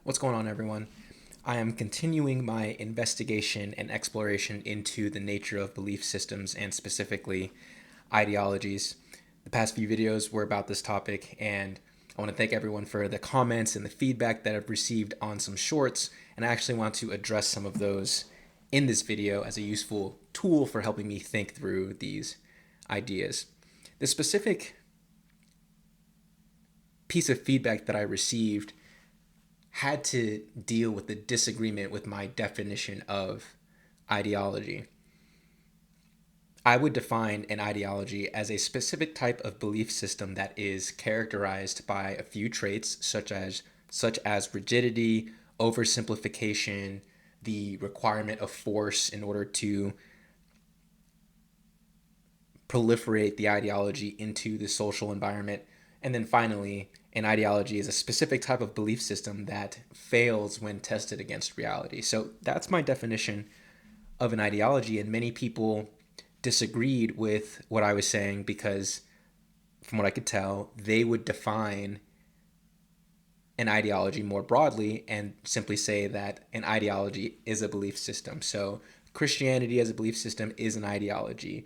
What's going on, everyone? I am continuing my investigation and exploration into the nature of belief systems and specifically ideologies. The past few videos were about this topic, and I want to thank everyone for the comments and the feedback that I've received on some shorts, and I actually want to address some of those in this video as a useful tool for helping me think through these ideas. The specific piece of feedback that I received had to deal with the disagreement with my definition of ideology. I would define an ideology as a specific type of belief system that is characterized by a few traits such as rigidity, oversimplification, the requirement of force in order to proliferate the ideology into the social environment. And then finally, an ideology is a specific type of belief system that fails when tested against reality. So that's my definition of an ideology. And many people disagreed with what I was saying because, from what I could tell, they would define an ideology more broadly and simply say that an ideology is a belief system. So Christianity as a belief system is an ideology.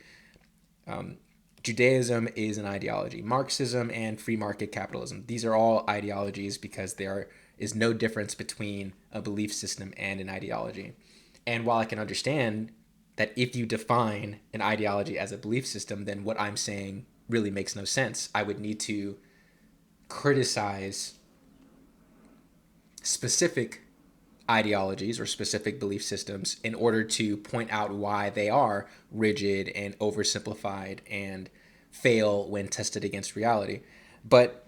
Judaism is an ideology. Marxism and free market capitalism, these are all ideologies because there is no difference between a belief system and an ideology. And while I can understand that if you define an ideology as a belief system, then what I'm saying really makes no sense. I would need to criticize specific ideologies or specific belief systems in order to point out why they are rigid and oversimplified and fail when tested against reality. But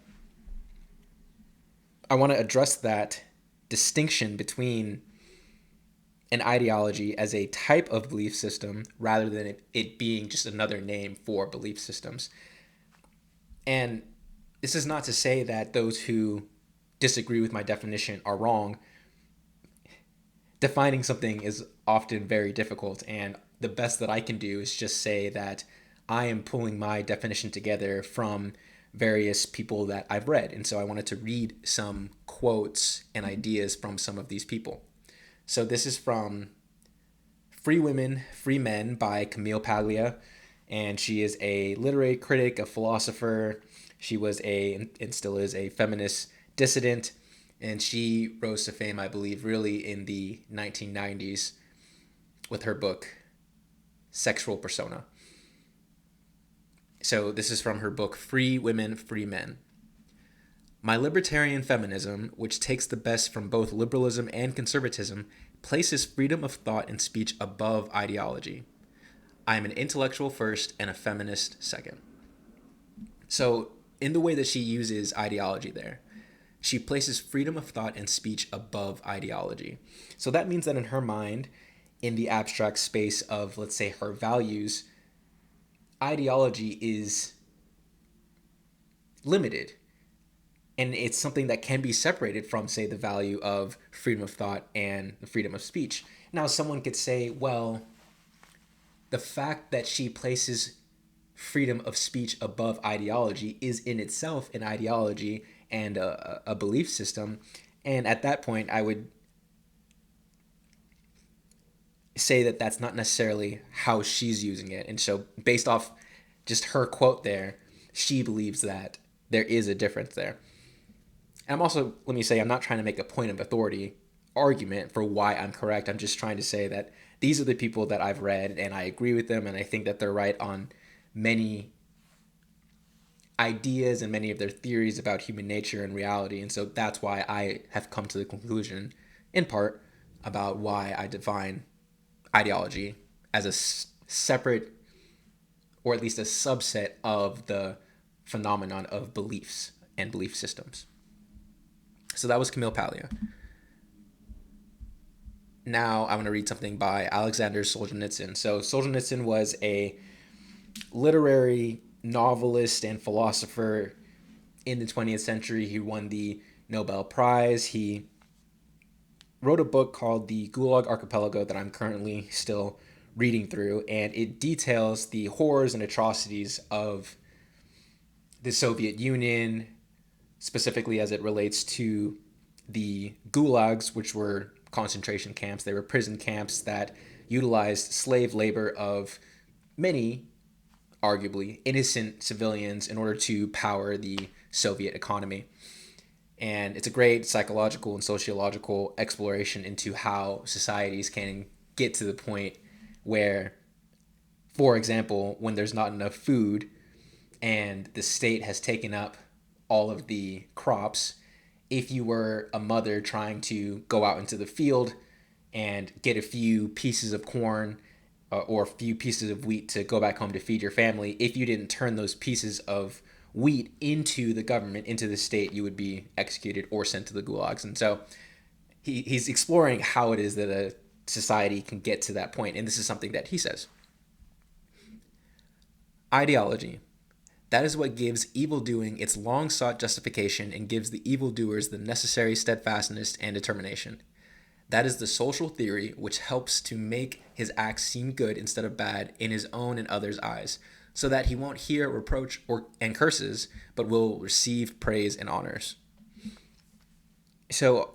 I want to address that distinction between an ideology as a type of belief system rather than it being just another name for belief systems. And this is not to say that those who disagree with my definition are wrong. Defining something is often very difficult, and the best that I can do is just say that I am pulling my definition together from various people that I've read. And so I wanted to read some quotes and ideas from some of these people. So this is from Free Women, Free Men by Camille Paglia, and she is a literary critic, a philosopher. She was and still is a feminist dissident, and she rose to fame, I believe, really in the 1990s with her book, Sexual Persona. So this is from her book, Free Women, Free Men. My libertarian feminism, which takes the best from both liberalism and conservatism, places freedom of thought and speech above ideology. I am an intellectual first and a feminist second. So, in the way that she uses ideology there, she places freedom of thought and speech above ideology. So that means that in her mind, in the abstract space of, let's say, her values, ideology is limited. And it's something that can be separated from, say, the value of freedom of thought and the freedom of speech. Now, someone could say, well, the fact that she places freedom of speech above ideology is in itself an ideology and a belief system. And at that point, I would say that that's not necessarily how she's using it. And so, based off just her quote there, she believes that there is a difference there. And I'm also, let me say, I'm not trying to make a point of authority argument for why I'm correct. I'm just trying to say that these are the people that I've read and I agree with them, and I think that they're right on many ideas and many of their theories about human nature and reality. And so that's why I have come to the conclusion, in part, about why I define ideology as a separate, or at least a subset of the phenomenon of beliefs and belief systems. So that was Camille Paglia. Now I'm going to read something by Alexander Solzhenitsyn. So Solzhenitsyn was a literary novelist and philosopher in the 20th century. He won the Nobel Prize. He wrote a book called The Gulag Archipelago that I'm currently still reading through, and it details the horrors and atrocities of the Soviet Union, specifically as it relates to the gulags, which were concentration camps. They were prison camps that utilized slave labor of many, arguably, innocent civilians in order to power the Soviet economy. And it's a great psychological and sociological exploration into how societies can get to the point where, for example, when there's not enough food and the state has taken up all of the crops, if you were a mother trying to go out into the field and get a few pieces of corn or a few pieces of wheat to go back home to feed your family, if you didn't turn those pieces of wheat into the government, into the state, you would be executed or sent to the gulags. And so he's exploring how it is that a society can get to that point. And this is something that he says. Ideology. That is what gives evil doing its long sought justification and gives the evildoers the necessary steadfastness and determination. That is the social theory which helps to make his acts seem good instead of bad in his own and others' eyes, so that he won't hear reproach and curses, but will receive praise and honors. So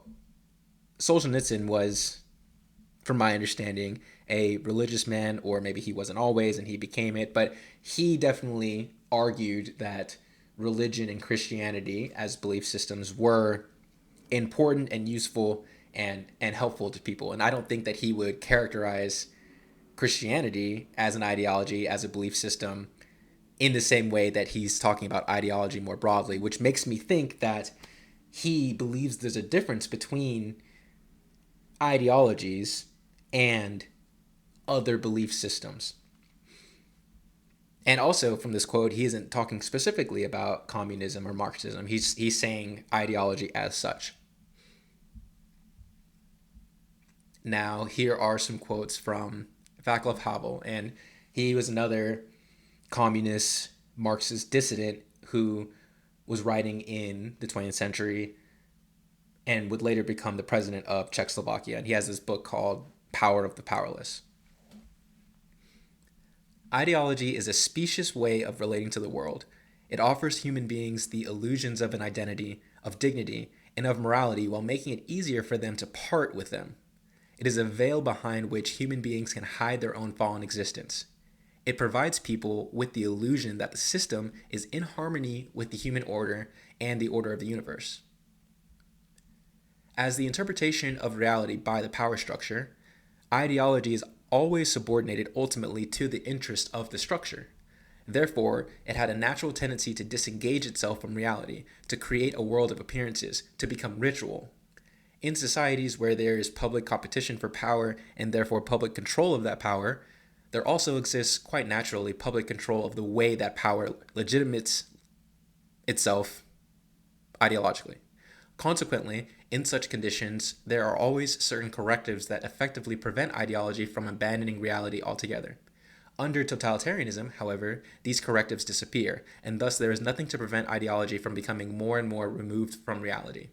Solzhenitsyn was, from my understanding, a religious man, or maybe he wasn't always and he became it, but he definitely argued that religion and Christianity as belief systems were important and useful and helpful to people. And I don't think that he would characterize Christianity as an ideology, as a belief system, in the same way that he's talking about ideology more broadly, which makes me think that he believes there's a difference between ideologies and other belief systems. And also from this quote, he isn't talking specifically about communism or Marxism. He's saying ideology as such. Now, here are some quotes from Václav Havel, and he was another communist Marxist dissident who was writing in the 20th century and would later become the president of Czechoslovakia. And he has this book called Power of the Powerless. Ideology is a specious way of relating to the world. It offers human beings the illusions of an identity, of dignity, and of morality while making it easier for them to part with them. It is a veil behind which human beings can hide their own fallen existence. It provides people with the illusion that the system is in harmony with the human order and the order of the universe. As the interpretation of reality by the power structure, ideology is always subordinated ultimately to the interest of the structure. Therefore, it had a natural tendency to disengage itself from reality, to create a world of appearances, to become ritual. In societies where there is public competition for power and therefore public control of that power, there also exists quite naturally public control of the way that power legitimates itself ideologically. Consequently, in such conditions, there are always certain correctives that effectively prevent ideology from abandoning reality altogether. Under totalitarianism, however, these correctives disappear, and thus there is nothing to prevent ideology from becoming more and more removed from reality.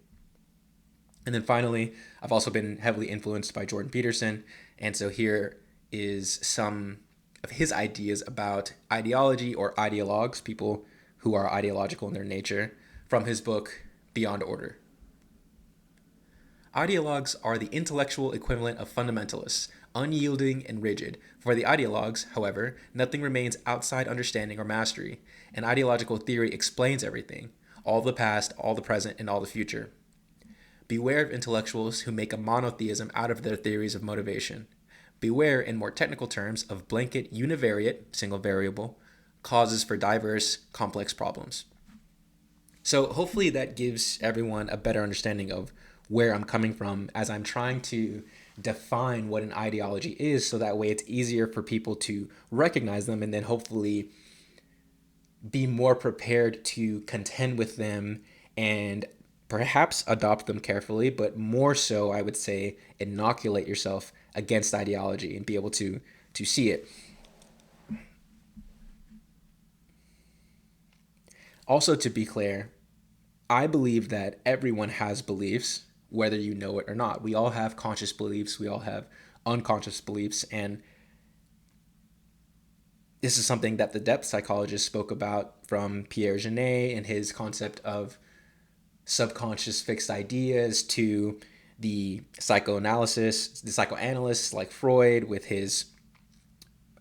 And then finally, I've also been heavily influenced by Jordan Peterson, and so here is some of his ideas about ideology or ideologues, people who are ideological in their nature, from his book Beyond Order. Ideologues are the intellectual equivalent of fundamentalists, unyielding and rigid. For the ideologues, however, nothing remains outside understanding or mastery. An ideological theory explains everything, all the past, all the present, and all the future. Beware of intellectuals who make a monotheism out of their theories of motivation. Beware, in more technical terms, of blanket univariate, single variable, causes for diverse, complex problems. So hopefully that gives everyone a better understanding of where I'm coming from as I'm trying to define what an ideology is, so that way it's easier for people to recognize them and then hopefully be more prepared to contend with them and perhaps adopt them carefully, but more so, I would say, inoculate yourself against ideology and be able to see it. Also, to be clear, I believe that everyone has beliefs, whether you know it or not. We all have conscious beliefs, we all have unconscious beliefs, and this is something that the depth psychologist spoke about from Pierre Genet and his concept of subconscious fixed ideas to the psychoanalysts like Freud with his,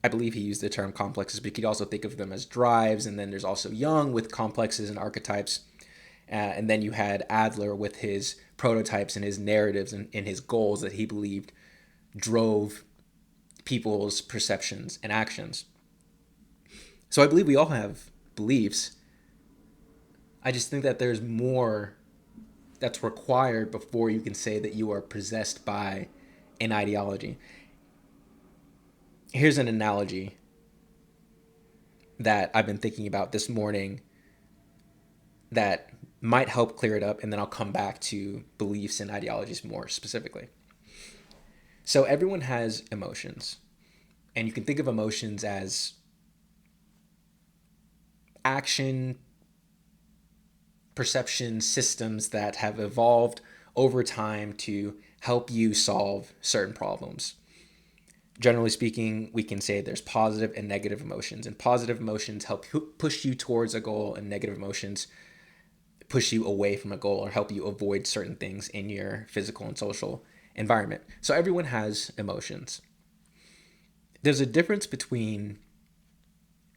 I believe he used the term complexes, but you could also think of them as drives. And then there's also Jung with complexes and archetypes. And then you had Adler with his prototypes and his narratives and his goals that he believed drove people's perceptions and actions. So I believe we all have beliefs. I just think that there's more that's required before you can say that you are possessed by an ideology. Here's an analogy that I've been thinking about this morning that might help clear it up, and then I'll come back to beliefs and ideologies more specifically. So everyone has emotions, and you can think of emotions as action perception systems that have evolved over time to help you solve certain problems. Generally speaking, we can say there's positive and negative emotions, and positive emotions help push you towards a goal, and negative emotions push you away from a goal or help you avoid certain things in your physical and social environment. So everyone has emotions. There's a difference between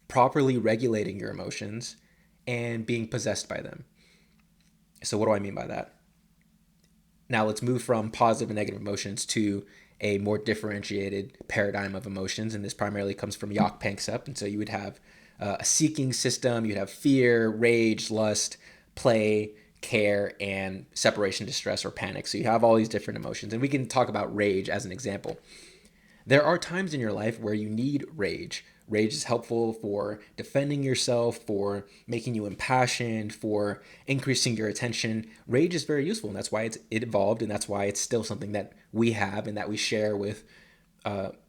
properly regulating your emotions and being possessed by them. So what do I mean by that? Now let's move from positive and negative emotions to a more differentiated paradigm of emotions, and this primarily comes from Jock Panksepp. And so you would have a seeking system, you'd have fear, rage, lust, play, care, and separation, distress, or panic. So you have all these different emotions, and we can talk about rage as an example. There are times in your life where you need rage. Rage is helpful for defending yourself, for making you impassioned, for increasing your attention. Rage is very useful, and that's why it evolved, and that's why it's still something that we have and that we share with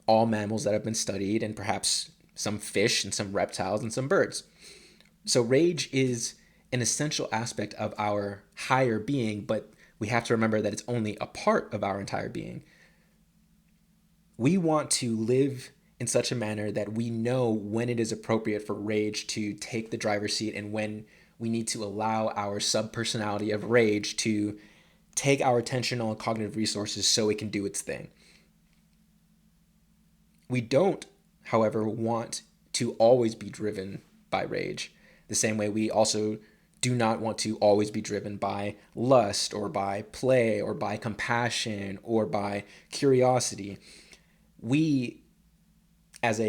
all mammals that have been studied, and perhaps some fish and some reptiles and some birds. So rage is an essential aspect of our higher being, but we have to remember that it's only a part of our entire being. We want to live in such a manner that we know when it is appropriate for rage to take the driver's seat and when we need to allow our subpersonality of rage to take our attentional and cognitive resources so it can do its thing. We don't, however, want to always be driven by rage, the same way we also do not want to always be driven by lust or by play or by compassion or by curiosity. We as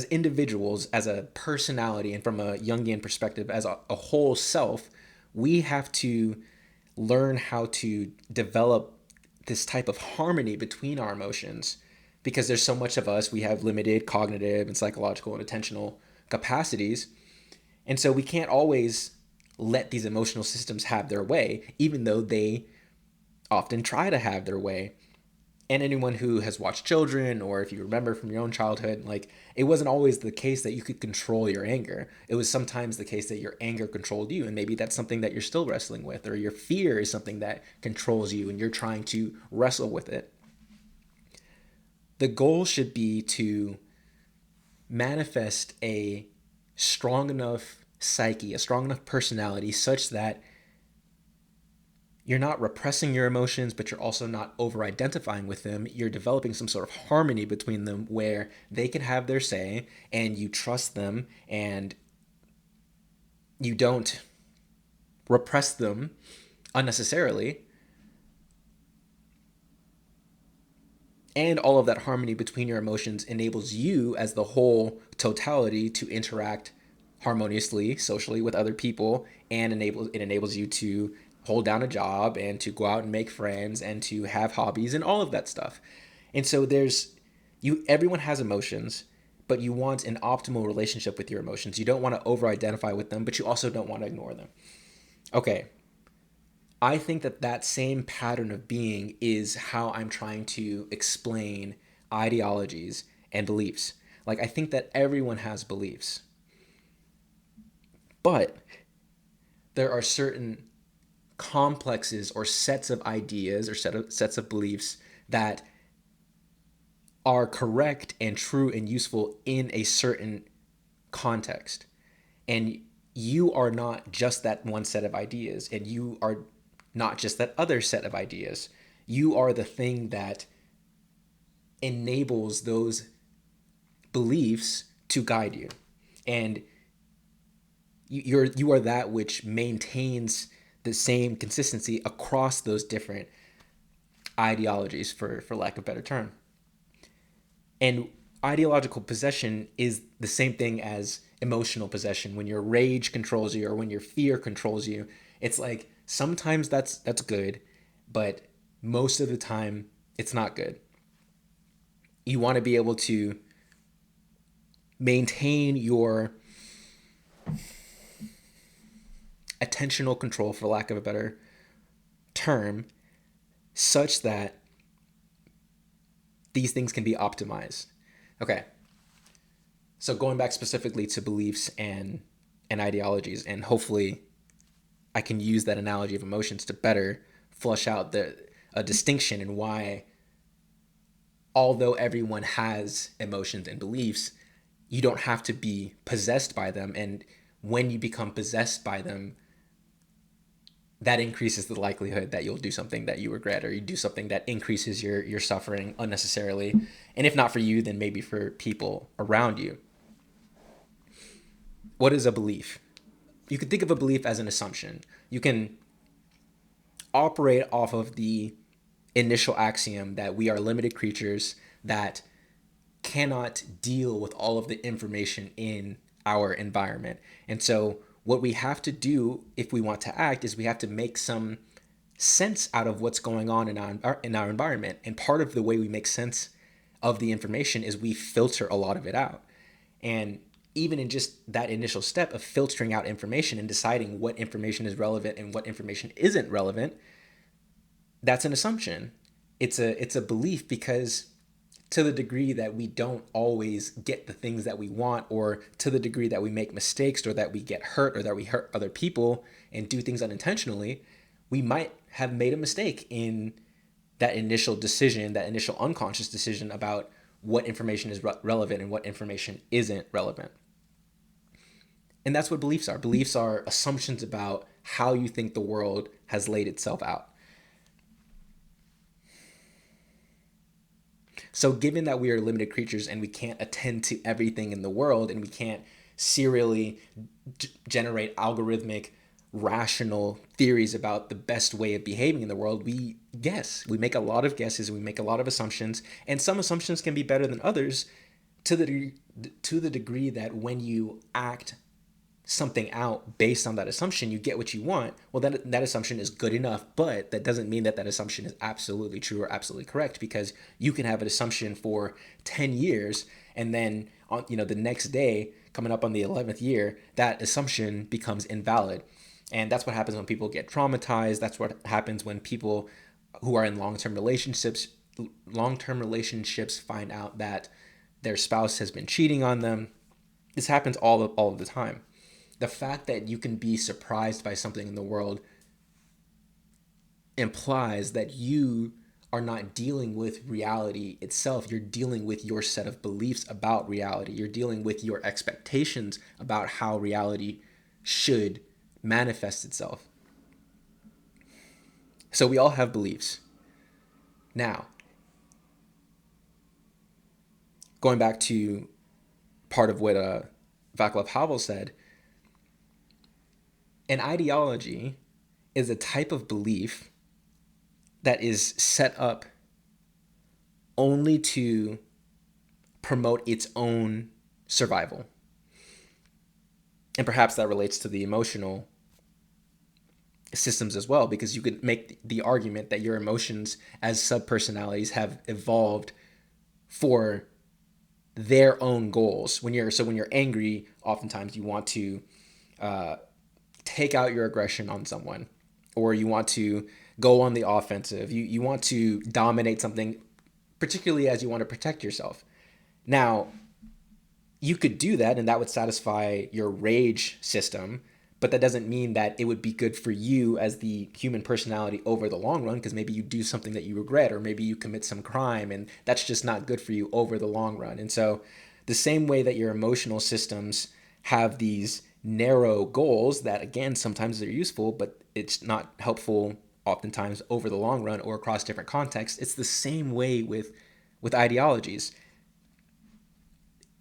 individuals, as a personality, and from a Jungian perspective, as a whole self, we have to learn how to develop this type of harmony between our emotions, because there's so much of us, we have limited cognitive and psychological and attentional capacities. And so we can't always let these emotional systems have their way, even though they often try to have their way. And anyone who has watched children, or if you remember from your own childhood, like, it wasn't always the case that you could control your anger. It was sometimes the case that your anger controlled you, and maybe that's something that you're still wrestling with, or your fear is something that controls you and you're trying to wrestle with it. The goal should be to manifest a strong enough psyche, a strong enough personality, such that you're not repressing your emotions, but you're also not over identifying with them. You're developing some sort of harmony between them where they can have their say and you trust them and you don't repress them unnecessarily. And all of that harmony between your emotions enables you as the whole totality to interact harmoniously, socially with other people, and enables you to hold down a job and to go out and make friends and to have hobbies and all of that stuff. And so everyone has emotions, but you want an optimal relationship with your emotions. You don't want to over identify with them, but you also don't want to ignore them. Okay. I think that same pattern of being is how I'm trying to explain ideologies and beliefs. Like, I think that everyone has beliefs, but there are certain complexes or sets of ideas or sets of beliefs that are correct and true and useful in a certain context. And you are not just that one set of ideas, and you are not just that other set of ideas. You are the thing that enables those beliefs to guide you. And you are that which maintains the same consistency across those different ideologies, for lack of a better term. And ideological possession is the same thing as emotional possession. When your rage controls you or when your fear controls you, it's like sometimes that's good, but most of the time it's not good. You want to be able to maintain your attentional control, for lack of a better term, such that these things can be optimized. Okay. So going back specifically to beliefs and ideologies, and hopefully I can use that analogy of emotions to better flush out the a distinction in why, although everyone has emotions and beliefs, you don't have to be possessed by them. And when you become possessed by them, that increases the likelihood that you'll do something that you regret, or you do something that increases your suffering unnecessarily. And if not for you, then maybe for people around you. What is a belief? You can think of a belief as an assumption. You can operate off of the initial axiom that we are limited creatures that cannot deal with all of the information in our environment. And so what we have to do if we want to act is we have to make some sense out of what's going on in our environment. And part of the way we make sense of the information is we filter a lot of it out. And even in just that initial step of filtering out information and deciding what information is relevant and what information isn't relevant, that's an assumption. It's a belief, because to the degree that we don't always get the things that we want, or to the degree that we make mistakes, or that we get hurt, or that we hurt other people and do things unintentionally, we might have made a mistake in that initial decision, that initial unconscious decision about what information is relevant and what information isn't relevant. And that's what beliefs are. Beliefs are assumptions about how you think the world has laid itself out. So, given that we are limited creatures and we can't attend to everything in the world, and we can't serially generate algorithmic, rational theories about the best way of behaving in the world, we guess. We make a lot of guesses, we make a lot of assumptions, and some assumptions can be better than others, to the degree that when you act something out based on that assumption, you get what you want. Well, that assumption is good enough, but that doesn't mean that assumption is absolutely true or absolutely correct, because you can have an assumption for 10 years, and then on the next day, coming up on the 11th year, that assumption becomes invalid. And that's what happens when people get traumatized. That's what happens when people who are in long-term relationships find out that their spouse has been cheating on them. This happens all of the time. The fact that you can be surprised by something in the world implies that you are not dealing with reality itself. You're dealing with your set of beliefs about reality. You're dealing with your expectations about how reality should manifest itself. So we all have beliefs. Now, going back to part of what Václav Havel said, an ideology is a type of belief that is set up only to promote its own survival. And perhaps that relates to the emotional systems as well, because you could make the argument that your emotions as subpersonalities have evolved for their own goals. When you're angry, oftentimes you want to take out your aggression on someone, or you want to go on the offensive. You want to dominate something, particularly as you want to protect yourself. Now, you could do that, and that would satisfy your rage system, but that doesn't mean that it would be good for you as the human personality over the long run, because maybe you do something that you regret, or maybe you commit some crime, and that's just not good for you over the long run. And so the same way that your emotional systems have these narrow goals that, again, sometimes they're useful, but it's not helpful oftentimes over the long run or across different contexts. It's the same way with ideologies.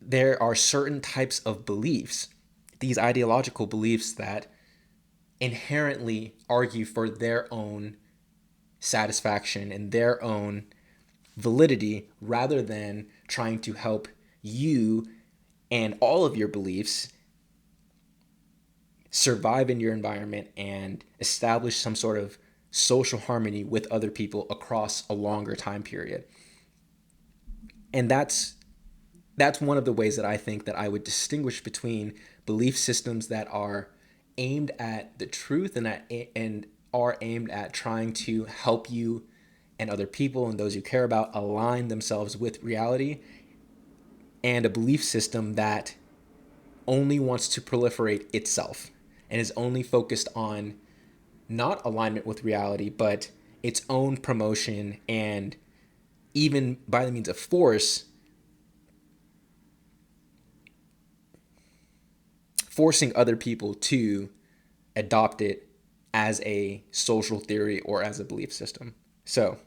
There are certain types of beliefs, these ideological beliefs, that inherently argue for their own satisfaction and their own validity rather than trying to help you and all of your beliefs survive in your environment and establish some sort of social harmony with other people across a longer time period. And that's one of the ways that I think that I would distinguish between belief systems that are aimed at the truth and are aimed at trying to help you and other people and those you care about align themselves with reality, and a belief system that only wants to proliferate itself and is only focused on not alignment with reality, but its own promotion, and even by the means of force, forcing other people to adopt it as a social theory or as a belief system. So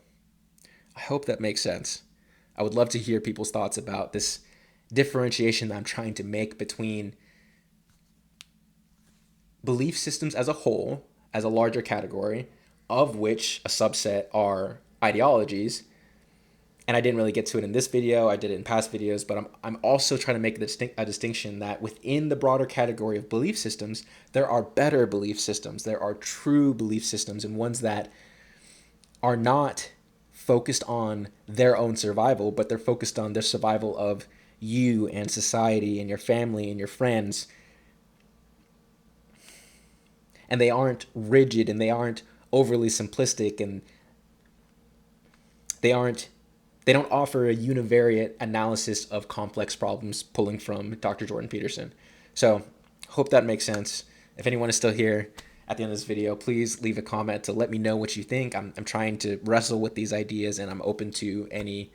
I hope that makes sense. I would love to hear people's thoughts about this differentiation that I'm trying to make between belief systems as a whole, as a larger category, of which a subset are ideologies. And I didn't really get to it in this video. I did it in past videos, but I'm also trying to make a distinction that within the broader category of belief systems, there are better belief systems. There are true belief systems, and ones that are not focused on their own survival, but they're focused on the survival of you and society and your family and your friends. And they aren't rigid, and they aren't overly simplistic, and they don't offer a univariate analysis of complex problems pulling from Dr. Jordan Peterson. So hope that makes sense. If anyone is still here at the end of this video, please leave a comment to let me know what you think. I'm trying to wrestle with these ideas, and I'm open to any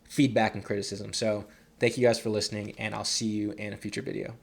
feedback and criticism. So thank you guys for listening, and I'll see you in a future video.